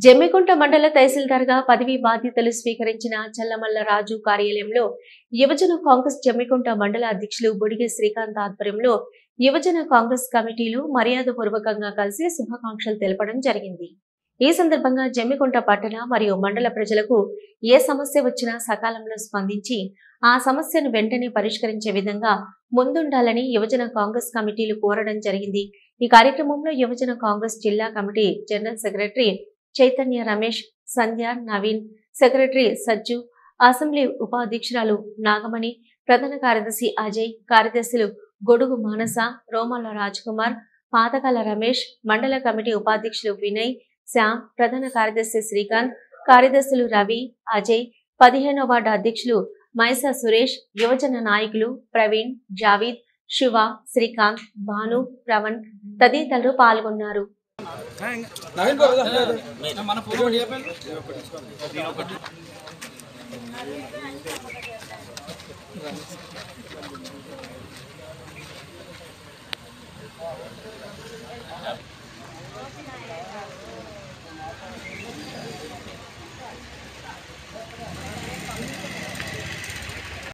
జమ్మికుంట మండల తహసీల్దార్గా పదవీ బాధ్యతలు స్వీకరించిన చల్లమల్ల రాజు కార్యాలయంలో యువజన కాంగ్రెస్ జమ్మికుంట మండల అధ్యక్షులు బొడిగె శ్రీకాంత్ ఆధ్వర్యంలో యువజన కాంగ్రెస్ కమిటీలు మర్యాదపూర్వకంగా కలిసి శుభాకాంక్షలు తెలపడం జరిగింది. ఈ సందర్భంగా జమ్మికుంట పట్టణ మరియు మండల ప్రజలకు ఏ సమస్య వచ్చినా సకాలంలో స్పందించి ఆ సమస్యను వెంటనే పరిష్కరించే విధంగా ముందుండాలని యువజన కాంగ్రెస్ కమిటీలు కోరడం జరిగింది. ఈ కార్యక్రమంలో యువజన కాంగ్రెస్ జిల్లా committee general secretary Chaitanya Ramesh, Sandhya, Naveen, secretary Sajju, assembly ఉపాధ్యక్షురాలు నాగమణి, ప్రధాన కార్యదర్శి అజయ్, కార్యదర్శులు గొడుగు మానస, రోమల రాజ్కుమార్, పాతకాల రమేష్, మండల కమిటీ ఉపాధ్యక్షులు వినయ్, శ్యామ్, ప్రధాన కార్యదర్శి శ్రీకాంత్, కార్యదర్శులు రవి, అజయ్, 15వ వార్డు అధ్యక్షులు మైసా సురేష్, యువజన నాయకులు ప్రవీణ్, జావీద్, శివ, శ్రీకాంత్, భాను, ప్రవణ్ తదితరులు పాల్గొన్నారు.